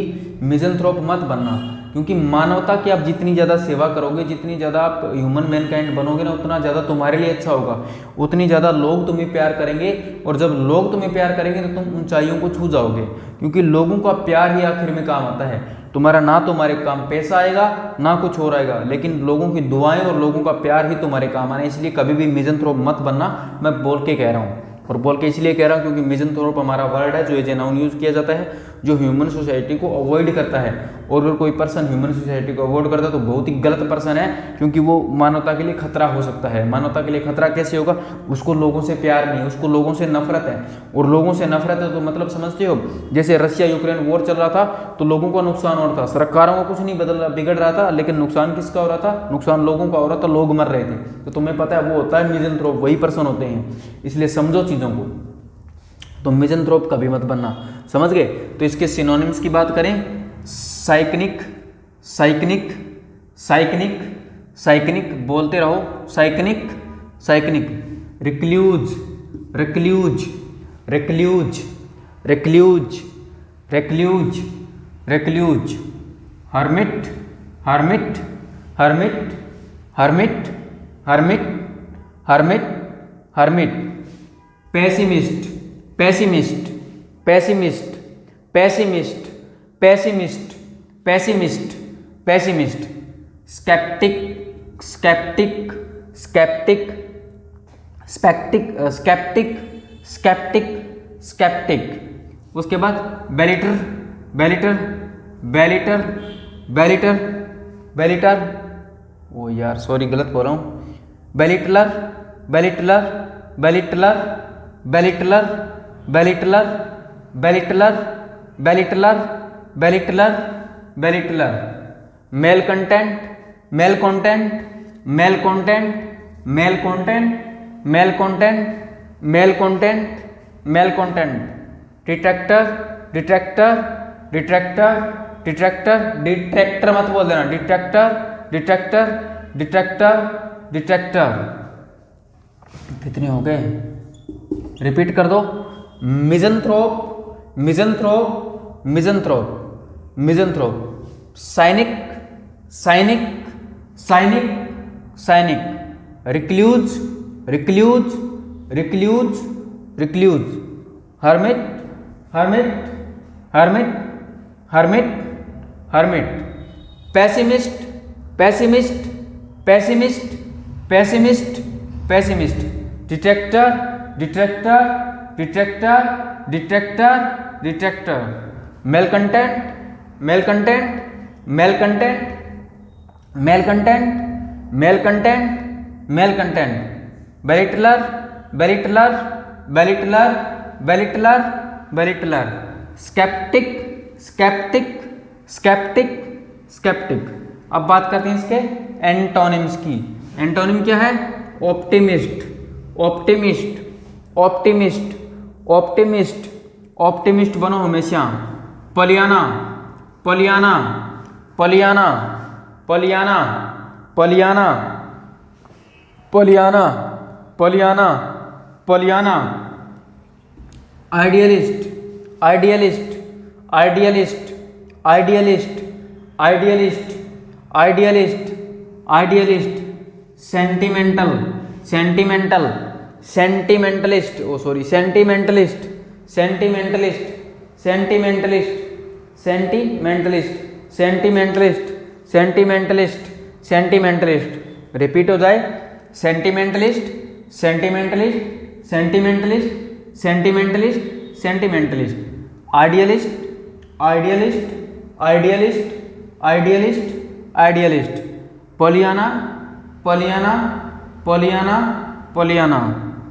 मिजनथ्रोप मत बनना, क्योंकि मानवता की आप जितनी ज़्यादा सेवा करोगे, जितनी ज़्यादा आप ह्यूमन मैनकाइंड बनोगे ना, उतना ज़्यादा तुम्हारे लिए अच्छा होगा, उतनी ज़्यादा लोग तुम्हें प्यार करेंगे, और जब लोग तुम्हें प्यार करेंगे तो तुम ऊंचाइयों को छू जाओगे, क्योंकि लोगों का प्यार ही आखिर में काम आता है। तुम्हारा ना तुम्हारे काम पैसा आएगा ना कुछ और आएगा, लेकिन लोगों की दुआएं और लोगों का प्यार ही तुम्हारे काम आना है। इसलिए कभी भी मिजनथ्रोप मत बनना, मैं बोल के कह रहा हूँ, और बोल के इसलिए कह रहा हूँ क्योंकि मिजनथ्रोप हमारा वर्ड है जो एज ए नाउन यूज किया जाता है, जो ह्यूमन सोसाइटी को अवॉइड करता है। और अगर कोई पर्सन ह्यूमन सोसाइटी को अवॉइड करता है तो बहुत ही गलत पर्सन है, क्योंकि वो मानवता के लिए खतरा हो सकता है। मानवता के लिए खतरा कैसे होगा? उसको लोगों से प्यार नहीं, उसको लोगों से नफरत है, और लोगों से नफरत है तो मतलब समझते हो, जैसे रशिया यूक्रेन वॉर चल रहा था तो लोगों का नुकसान हो रहा था, सरकारों का कुछ नहीं बिगड़ रहा था, लेकिन नुकसान किसका हो रहा था? नुकसान लोगों का हो रहा था, लोग मर रहे थे। तो तुम्हें पता है वो होता है मिजनथ्रोप, वही पर्सन होते हैं। इसलिए समझो चीज़ों को, तो मिजनथ्रोप कभी मत बनना, समझ गए? तो इसके सिनोनिम्स की बात करें, साइक्निक, साइक्निक, साइक्निक, साइक्निक बोलते रहो, cynic, cynic, recluse, recluse, recluse, recluse, recluse, recluse, hermit, hermit, hermit, hermit, hermit, hermit, hermit, pessimist, pessimist, pessimist, pessimist, pessimist, pessimist, pessimist, sceptic, sceptic, sceptic, sceptic, sceptic, sceptic, sceptic. उसके बाद बेलिटर, बेलिटर, बेलिटर, बेलिटर, बेलिटर, ओ यार sorry गलत बोल रहा हूँ, belittler, belittler, belittler, belittler, belittler, belittler, belittler, belittler, belittler, malcontent, malcontent, malcontent, malcontent, malcontent, malcontent, malcontent, detractor, detractor, detractor, detractor, detractor मत बोल देना, डिट्रैक्टर, डिट्रैक्टर, डिट्रैक्टर, डिट्रैक्टर। कितने हो गए? रिपीट कर दो, misanthrope, misanthrope, misanthrope, misanthrope, cynic, cynic, cynic, cynic, recluse, recluse, recluse, recluse, hermit, hermit, hermit, hermit, hermit, pessimist, pessimist, pessimist, pessimist, pessimist, detractor, detractor, detractor, detractor, detractor, malcontent, malcontent, malcontent, malcontent, malcontent, malcontent, belittler, belittler, belittler, belittler, belittler, sceptic, sceptic, sceptic, sceptic. अब बात करते हैं इसके antonyms की। Antonym क्या है? Optimist, optimist, optimist, optimist, optimist बनो हमेशा। Pollyanna, Pollyanna, Pollyanna, Pollyanna, Pollyanna, Pollyanna, Pollyanna, Pollyanna, idealist, idealist, idealist, idealist, idealist, idealist, idealist, sentimental, sentimental, sentimentalist, oh sorry sentimentalist, sentimentalist, sentimentalist, sentimentalist, sentimentalist, sentimentalist, sentimentalist. Repeat हो जाए, sentimentalist, sentimentalist, sentimentalist, sentimentalist, sentimentalist, idealist, idealist, idealist, idealist, idealist, Pollyanna, Pollyanna, Pollyanna, Pollyanna,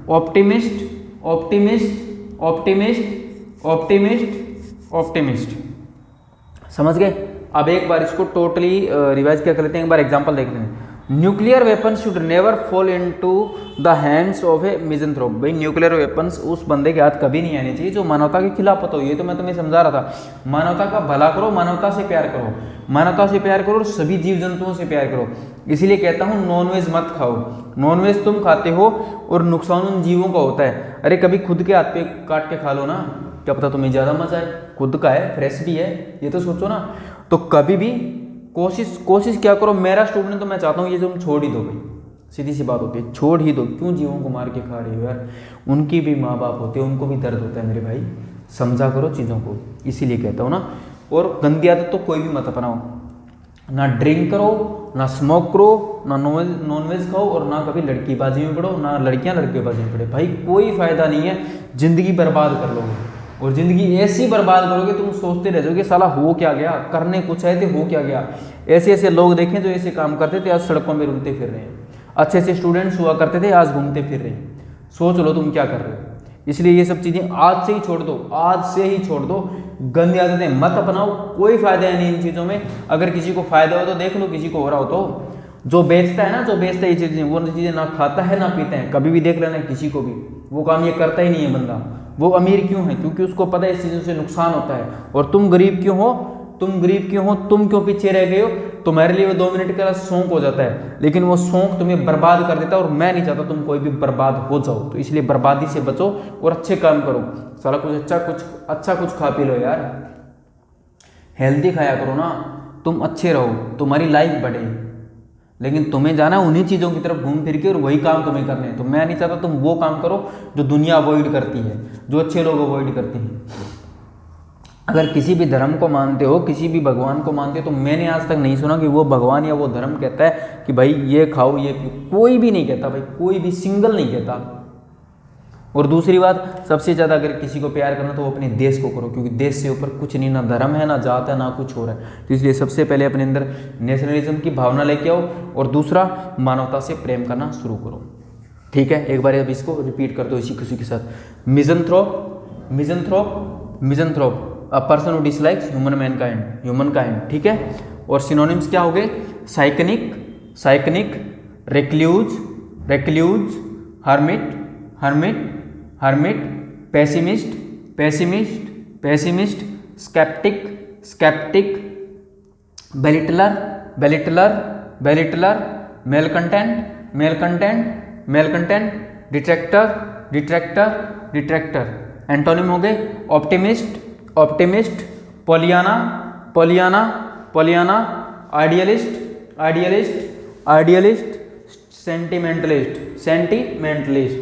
optimist, optimist, optimist, optimist, optimist. समझ गए? अब एक बार इसको totally revise क्या कर लेते हैं, एक बार एग्जांपल देख लेते हैं। Nuclear weapons should never fall into the hands of a misanthrope. भाई न्यूक्लियर वेपन्स उस बंदे के हाथ कभी नहीं आने चाहिए जो मानवता के खिलाफ होता हो। ये तो मैं तुम्हें समझा रहा था, मानवता का भला करो, मानवता से प्यार करो, मानवता से प्यार करो और सभी जीव जंतुओं से प्यार करो। इसीलिए कहता हूँ नॉनवेज मत खाओ। नॉनवेज तुम खाते हो और नुकसान उन जीवों का होता है। अरे कभी खुद के हाथ पे काट के खा लो ना, क्या पता तुम्हें ज़्यादा मजा आए, खुद का है, फ्रेश भी है, ये तो सोचो ना। तो कभी भी कोशिश क्या करो, मेरा स्टूडेंट तो मैं चाहता हूँ ये तुम छोड़ ही दो भाई, सीधी सी बात होती है, छोड़ ही दो। क्यों जीवों को मार के खा रहे हो यार, उनकी भी माँ बाप होते हैं, उनको भी दर्द होता है मेरे भाई, समझा करो चीज़ों को। इसीलिए कहता हूँ ना। और गंदी आदत तो कोई भी मत अपनाओ, ना ड्रिंक करो, ना स्मोक करो, ना नॉनवेज खाओ और ना कभी लड़कीबाजी में पढ़ो, ना लड़कियां लड़केबाजी में पढ़े। भाई कोई फायदा नहीं है, जिंदगी बर्बाद कर लोगे और ज़िंदगी ऐसी बर्बाद करोगे तुम सोचते रह जाओगे साला हो क्या गया, करने कुछ आए थे हो क्या गया। ऐसे ऐसे लोग देखें जो ऐसे काम करते थे आज सड़कों में घूमते फिर रहे हैं, अच्छे अच्छे स्टूडेंट्स हुआ करते थे आज घूमते फिर रहे हैं। सोच लो तुम क्या कर रहे हो। इसलिए ये सब चीज़ें आज से ही छोड़ दो, आज से ही छोड़ दो। गंदी आदतें मत अपनाओ, कोई फायदा नहीं इन चीज़ों में। अगर किसी को फायदा हो तो देख लो, किसी को हो रहा हो तो। जो बेचता है ना, जो बेचता है ये चीज़ें, वो चीज़ें ना खाता है ना पीता है, कभी भी देख लेना किसी को भी, वो काम ये करता ही नहीं है बंदा। वो अमीर क्यों है? क्योंकि उसको पता है इस चीज़ों से नुकसान होता है। और तुम गरीब क्यों हो? तुम गरीब क्यों हो? तुम क्यों पीछे रह गए हो? तुम्हारे लिए वो 2 मिनट का शौक हो जाता है, लेकिन वो शौक तुम्हें बर्बाद कर देता है। और मैं नहीं चाहता तुम कोई भी बर्बाद हो जाओ, तो इसलिए बर्बादी से बचो और अच्छे काम करो। सारा कुछ अच्छा कुछ खा पी लो यार, हेल्दी खाया करो ना, तुम अच्छे रहो, तुम्हारी लाइफ बढ़े। लेकिन तुम्हें जाना उन्हीं चीज़ों की तरफ घूम फिर के और वही काम तुम्हें करने हैं। तो मैं नहीं चाहता तुम वो काम करो जो दुनिया अवॉइड करती है, जो अच्छे लोग अवॉइड करते हैं। अगर किसी भी धर्म को मानते हो, किसी भी भगवान को मानते हो, तो मैंने आज तक नहीं सुना कि वो भगवान या वो धर्म कहता है कि भाई ये खाओ ये पियो। कोई भी नहीं कहता भाई, कोई भी सिंगल नहीं कहता। और दूसरी बात, सबसे ज़्यादा अगर किसी को प्यार करना तो वो अपने देश को करो, क्योंकि देश से ऊपर कुछ नहीं, ना धर्म है, ना जात है, ना कुछ हो रहा है। तो इसलिए सबसे पहले अपने अंदर नेशनलिज्म की भावना लेके आओ और दूसरा मानवता से प्रेम करना शुरू करो। ठीक है, एक बार अब इसको रिपीट कर दो इसी खुशी के साथ। Misanthrope a person who dislikes humankind. ठीक है, और सिनोनिम्स क्या हो गए? Cynic, recluse, hermit, pessimist, sceptic, belittler, malcontent, detractor. Antonym हो गए ऑप्टिमिस्ट, पोलियाना, आइडियलिस्ट, सेंटिमेंटलिस्ट।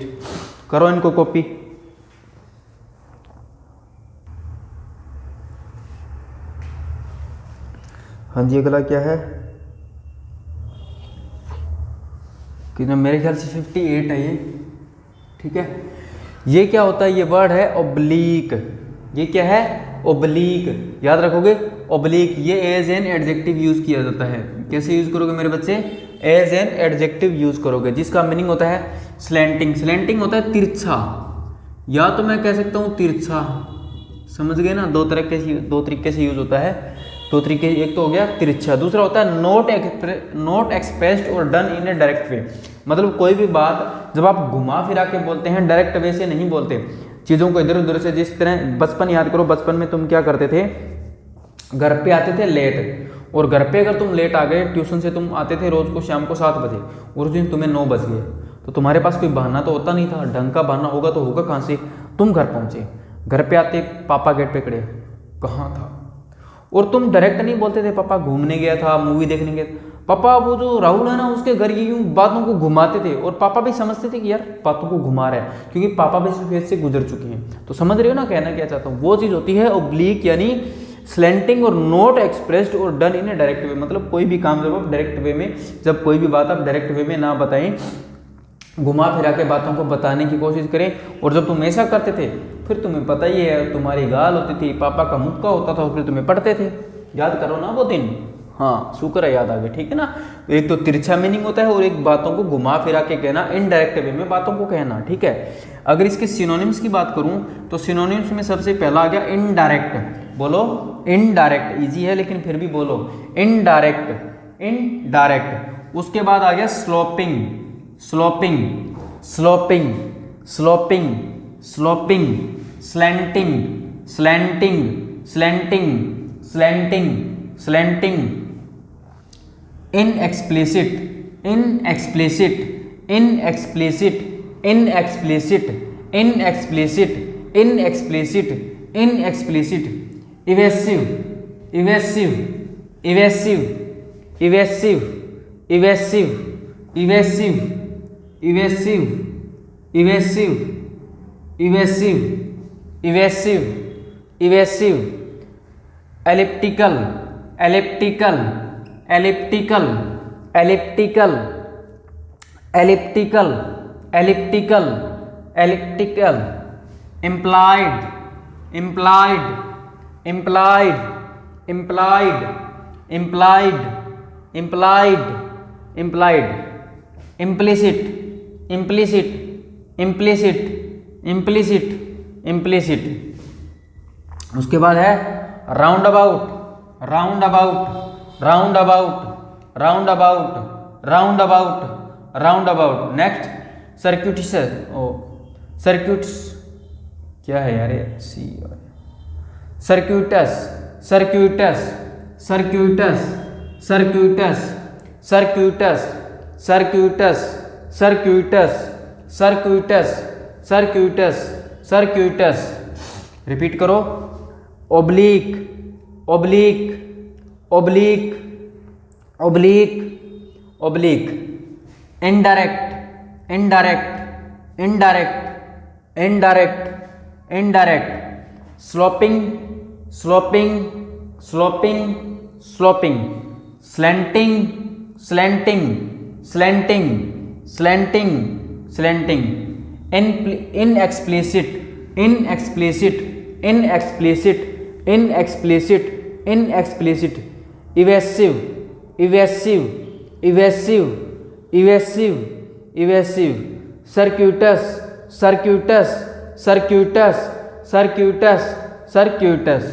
करो इनको कॉपी। हाँ जी, अगला क्या है कि मेरे ख्याल से 58 है ये। ठीक है, ये क्या होता है? ये वर्ड है ओब्लीक। ये क्या है? ओब्लीक। याद रखोगे, ओब्लीक ये एज एन एडजेक्टिव यूज किया जाता है। कैसे यूज करोगे मेरे बच्चे? एज एन एडजेक्टिव यूज करोगे, जिसका मीनिंग होता है स्लैंटिंग। स्लैंटिंग होता है तिरछा, या तो मैं कह सकता हूँ तिरछा। समझ गए ना? दो तरीके से यूज होता है। दो तरीके, एक तो हो गया तिरछा, दूसरा होता है नॉट एक्सप्रेस्ड और डन इन ए डायरेक्ट वे। मतलब कोई भी बात जब आप घुमा फिरा के बोलते हैं, डायरेक्ट वे से नहीं बोलते, चीज़ों को इधर उधर से। जिस तरह बचपन याद करो, बचपन में तुम क्या करते थे? घर पे आते थे लेट, और घर पे अगर तुम लेट आ गए, ट्यूशन से तुम आते थे रोज को शाम को 7 बजे, और उस दिन तुम्हें 9 बज गए, तो तुम्हारे पास कोई बहाना तो होता नहीं था। ढंग का बहाना होगा तो होगा कहाँ से? तुम घर पहुँचे, घर पे आते पापा गेट पे खड़े, कहाँ था? और तुम डायरेक्ट नहीं बोलते थे पापा घूमने गया था, मूवी देखने गया। पापा वो जो राहुल है ना, उसके घर ये यूँ बातों को घुमाते थे, और पापा भी समझते थे कि यार बातों को घुमा रहा है, क्योंकि पापा भी इस फेज से गुजर चुके हैं। तो समझ रहे हो ना कहना क्या चाहता हूँ? वो चीज़ होती है ओब्लीक, यानी स्लैंटिंग और नॉट एक्सप्रेस्ड और डन इन ए डायरेक्ट वे। मतलब कोई भी काम जब आप डायरेक्ट वे में, जब कोई भी बात आप डायरेक्ट वे में ना बताएं, घुमा फिरा के बातों को बताने की कोशिश करें। और जब तुम ऐसा करते थे, फिर तुम्हें पता ही है, तुम्हारी गाल होती थी, पापा का मुक्का होता था, फिर तुम्हें पढ़ते थे। याद करो ना वो दिन, हाँ शुक्र है, याद आ गया, ठीक है ना। तो एक तो तिरछा मीनिंग होता है और एक बातों को घुमा फिरा के कहना, इनडायरेक्ट वे में बातों को कहना, ठीक है। अगर इसके सिनोनिम्स की बात करूं तो सिनोनिम्स में सबसे पहला आ गया इनडायरेक्ट, बोलो इनडायरेक्ट, इजी है लेकिन फिर भी बोलो इनडायरेक्ट, इनडायरेक्ट। उसके बाद आ गया sloping, sloping, sloping, sloping, sloping, slanting, slanting, slanting, slanting, slanting, inexplicit, inexplicit, inexplicit, inexplicit, inexplicit, inexplicit, inexplicit, evasive, evasive, evasive, evasive, evasive, evasive, evasive, evasive, evasive, evasive, evasive, elliptical, elliptical, elliptical, elliptical, elliptical, elliptical, elliptical, implied, implied, implied, implied, implied, implied, implied, implicit, implicit, implicit, implicit, implicit। उसके बाद है roundabout, roundabout, roundabout, roundabout, roundabout, roundabout. Next circuitous, ओ circuitous क्या है यार, सी circuitous, circuitous, circuitous, circuitous, circuitous, circuitous, circuitous, circuitous, circuitous, circuitous. Repeat करो, oblique, oblique, oblique, oblique, oblique, indirect, indirect, indirect, indirect, indirect, sloping, sloping, sloping, sloping, slanting, slanting, slanting, slanting, slanting, inexplicit, inexplicit, inexplicit, inexplicit, inexplicit, evasive, evasive, evasive, evasive, evasive, circuitous, circuitous, circuitous, circuitous, सर्क्यूटस,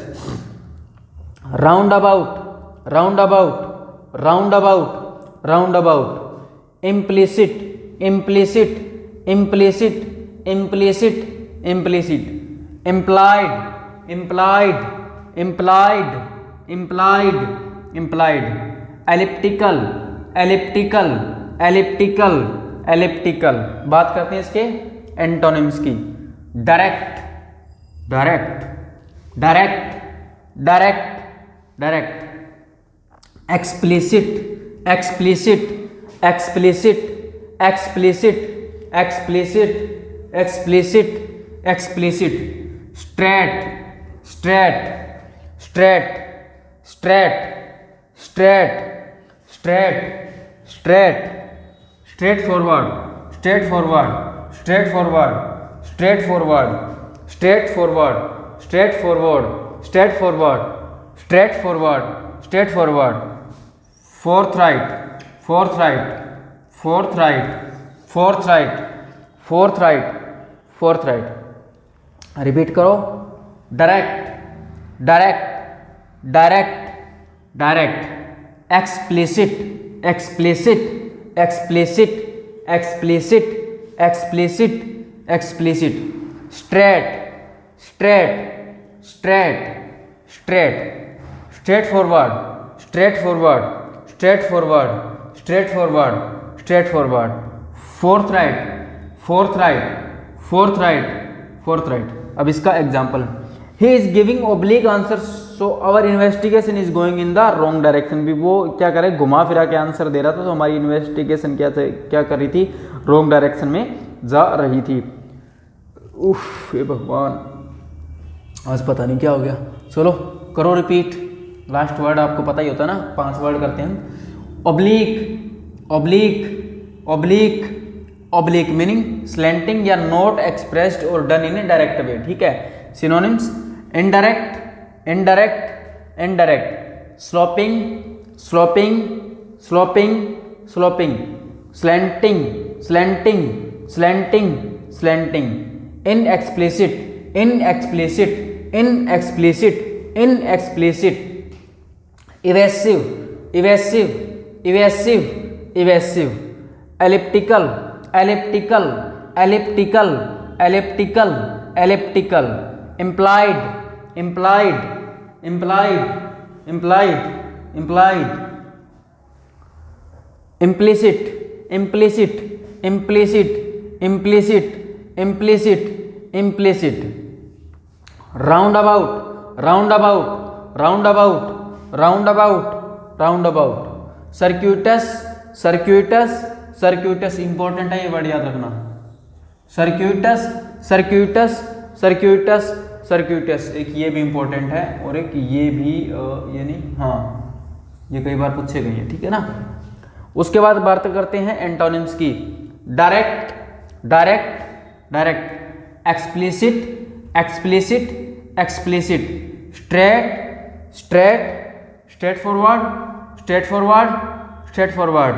round about, roundabout, roundabout, round about, implicit, implicit, implicit, implicit, implicit, implied, implied, implied, implied, implied, elliptical, elliptical, elliptical, elliptical. बात करते हैं इसके antonyms की, direct, direct, direct, direct, direct, explicit, explicit, explicit, explicit, explicit, explicit, explicit, straight, straight, straight, straight, straight, straight, straight, straightforward, straightforward, straightforward, straightforward, straightforward, straightforward, straightforward, straightforward, straightforward, forthright, forthright, forthright, forthright, forthright, forthright. Repeat करो, direct, direct, direct, direct, explicit, explicit, explicit, explicit, explicit, explicit, straight, straight, straight, straight, straightforward, straightforward, straightforward, straightforward, straightforward, forthright, forthright, forthright, forthright. अब इसका example, he is giving oblique answer so our investigation is going in the wrong direction. भी वो क्या करे, घुमा फिरा के answer दे रहा था, तो हमारी इन्वेस्टिगेशन क्या कर रही थी, रॉन्ग डायरेक्शन में जा रही थी। उफ हे भगवान, आज पता नहीं क्या हो गया। चलो करो रिपीट, लास्ट वर्ड आपको पता ही होता है ना, 5 वर्ड करते हैं। Oblique, oblique, oblique, oblique meaning slanting या नॉट एक्सप्रेस्ड और done in a direct way, ठीक है। Synonyms, indirect, indirect, indirect, sloping, sloping, sloping, sloping, slanting, slanting, slanting, slanting, inexplicit, inexplicit, inexplicit, inexplicit, evasive, evasive, evasive, evasive, elliptical, elliptical, elliptical, elliptical, elliptical, implied, implied, implied, implied, implied, implicit, implicit, implicit, implicit, implicit, implicit, roundabout, roundabout, roundabout, roundabout, roundabout, circuitous, circuitous, सर्क्यूटस important है, ये word याद रखना, सर्क्यूटस, circuitous, circuitous, सर्क्यूटस, एक ये भी important है और एक ये भी ये नहीं, हाँ ये कई बार पूछे गए हैं, ठीक है ना। उसके बाद बात करते हैं एंटोनिम्स की। Direct, direct, direct, explicit, explicit, explicit, straight, straight, straightforward, straightforward, straightforward,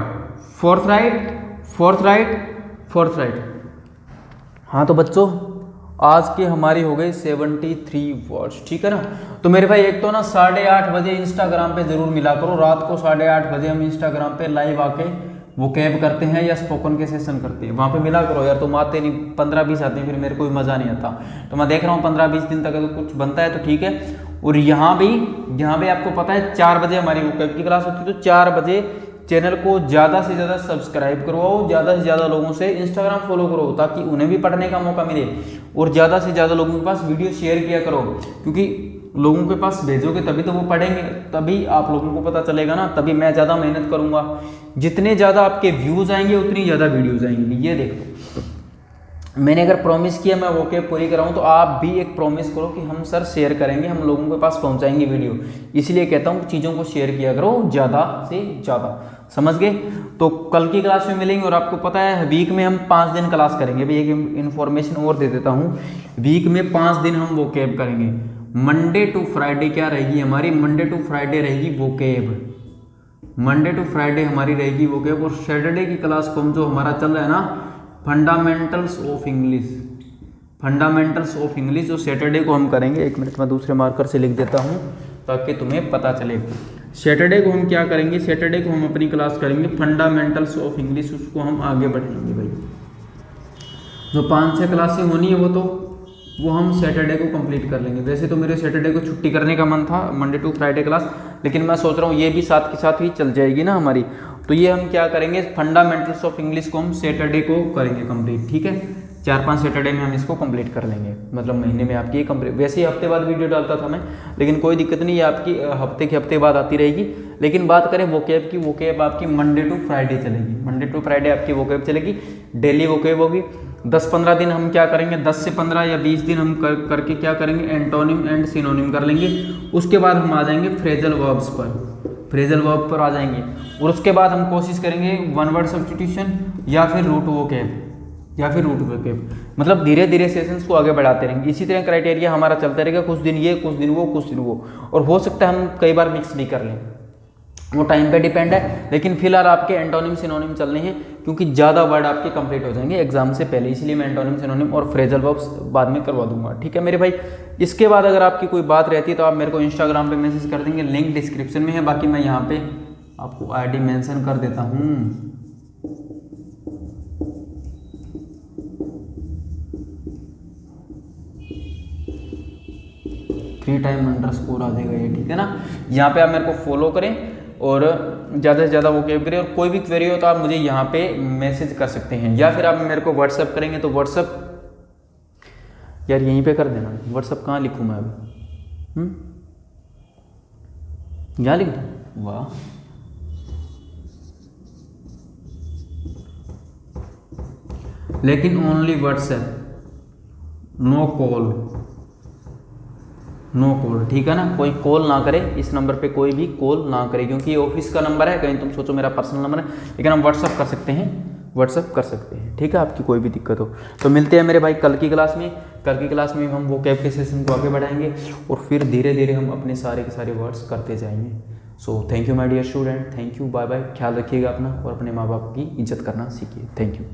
forthright, forthright, fourth right. हाँ तो बच्चों आज की हमारी हो गई 73 वर्ड्स, ठीक है ना। तो मेरे भाई एक तो ना 8:30 बजे इंस्टाग्राम पे जरूर मिला करो, रात को 8:30 बजे हम इंस्टाग्राम पे लाइव आके वो कैब करते हैं या स्पोकन के सेशन करते हैं, वहाँ पे मिला करो यार। तुम आते नहीं, 15-20 आते हैं, फिर मेरे को भी मज़ा नहीं आता। तो मैं देख रहा हूँ 15-20 दिन तक अगर कुछ बनता है तो ठीक है। और यहाँ भी आपको पता है 4 बजे हमारी वो कैब की क्लास होती है, तो 4 बजे चैनल को ज़्यादा से ज़्यादा सब्सक्राइब करवाओ, ज़्यादा से ज़्यादा लोगों से इंस्टाग्राम फॉलो करो ताकि उन्हें भी पढ़ने का मौका मिले, और ज़्यादा से ज़्यादा लोगों के पास वीडियो शेयर किया करो, क्योंकि लोगों के पास भेजोगे तभी तो वो पढ़ेंगे, तभी आप लोगों को पता चलेगा ना, तभी मैं ज़्यादा मेहनत करूँगा। जितने ज़्यादा आपके व्यूज़ आएंगे उतनी ज़्यादा वीडियोज़ आएंगी। ये देखो मैंने अगर प्रॉमिस किया मैं वो कैब पूरी कराऊँ, तो आप भी एक प्रॉमिस करो कि हम सर शेयर करेंगे, हम लोगों के पास पहुँचाएंगे वीडियो। इसलिए कहता हूँ चीज़ों को शेयर किया करो ज़्यादा से ज़्यादा, समझ गए। तो कल की क्लास में मिलेंगे, और आपको पता है वीक में हम 5 दिन क्लास करेंगे। भाई एक इन्फॉर्मेशन और दे देता हूँ, वीक में 5 दिन हम वो कैब करेंगे। मंडे टू फ्राइडे क्या रहेगी हमारी, मंडे टू फ्राइडे रहेगी वो कैब, मंडे टू फ्राइडे हमारी रहेगी वो कैब। और सैटरडे की क्लास को हम जो हमारा चल रहा है ना fundamentals of English, fundamentals of English, जो सैटरडे को हम करेंगे। एक मिनट मैं दूसरे मार्कर से लिख देता हूँ ताकि तुम्हें पता चले। सैटरडे को हम क्या करेंगे, सैटरडे को हम अपनी क्लास करेंगे फंडामेंटल्स ऑफ इंग्लिश, उसको हम आगे बढ़ाएंगे भाई। जो 5-6 क्लासें होनी है वो हम सैटरडे को कंप्लीट कर लेंगे। वैसे तो मेरे सैटरडे को छुट्टी करने का मन था, मंडे टू फ्राइडे क्लास, लेकिन मैं सोच रहा हूँ ये भी साथ के साथ ही चल जाएगी ना हमारी। तो ये हम क्या करेंगे, फंडामेंटल्स ऑफ इंग्लिश को हम सैटरडे को करेंगे कंप्लीट, ठीक है। 4-5 सैटरडे में हम इसको कंप्लीट कर लेंगे, मतलब महीने में आपकी कंप्लीट। वैसे ही हफ्ते बाद वीडियो डालता था मैं, लेकिन कोई दिक्कत नहीं है, आपकी हफ्ते के हफ्ते बाद आती रहेगी। लेकिन बात करें वोकैब की, वोकैब आपकी मंडे टू फ्राइडे चलेगी, मंडे टू फ्राइडे आपकी वोकैब चलेगी, डेली वोकैब होगी। 10-15 दिन हम क्या करेंगे, 10 से 15 या 20 दिन हम करके क्या करेंगे, एंटोनिम एंड सिनोनिम कर लेंगे। उसके बाद हम आ जाएंगे फ्रेजल वर्ब्स पर, फ्रेजल वर्ब पर आ जाएंगे। और उसके बाद हम कोशिश करेंगे वन वर्ड सब्स्टिट्यूशन या फिर रूट वोकैब, या फिर रूट वोकैब। मतलब धीरे धीरे सेशंस को आगे बढ़ाते रहेंगे। इसी तरह क्राइटेरिया हमारा चलता रहेगा, कुछ दिन ये, कुछ दिन वो, कुछ दिन वो, और हो सकता है हम कई बार मिक्स भी कर लें, वो टाइम पे डिपेंड है। लेकिन फिलहाल आपके एंटोनिम सिनोनिम चलने हैं, क्योंकि ज़्यादा वर्ड आपके कंप्लीट हो जाएंगे एग्जाम से पहले, इसलिए मैं एंटोनिम सिनोनिम और फ्रेजल वर्ब्स बाद में करवा दूंगा, ठीक है मेरे भाई। इसके बाद अगर आपकी कोई बात रहती है तो आप मेरे को इंस्टाग्राम पे मैसेज कर देंगे, लिंक डिस्क्रिप्शन में है। बाकी मैं यहाँ पे आपको आईडी मेंशन कर देता हूँ, फ्री टाइम अंडरस्कोर आ जाएगा ये, ठीक है ना। यहाँ पे आप मेरे को फॉलो करें और ज़्यादा से ज़्यादा वो कैब करें। और कोई भी क्वेरी हो तो आप मुझे यहाँ पे मैसेज कर सकते हैं, या फिर आप मेरे को व्हाट्सअप करेंगे तो व्हाट्सअप यार यहीं पे कर देना। व्हाट्सअप कहाँ लिखूँ मैं अभी, यहाँ लिख दूँ, वाह। लेकिन only WhatsApp, no call, no call, ठीक है ना। कोई कॉल ना करे, इस नंबर पे कोई भी कॉल ना करे, क्योंकि ये ऑफिस का नंबर है, कहीं तुम सोचो मेरा पर्सनल नंबर है। लेकिन हम व्हाट्सअप कर सकते हैं, व्हाट्सअप कर सकते हैं, ठीक है। आपकी कोई भी दिक्कत हो तो मिलते हैं मेरे भाई कल की क्लास में। कल की क्लास में हम वो कैब के सेशन को आगे बढ़ाएंगे, और फिर धीरे धीरे हम अपने सारे के सारे वर्ड्स करते जाएंगे। So thank you my dear student, thank you, bye bye, ख्याल रखिएगा अपना और अपने माँ बाप की इज्जत करना सीखिए। Thank you.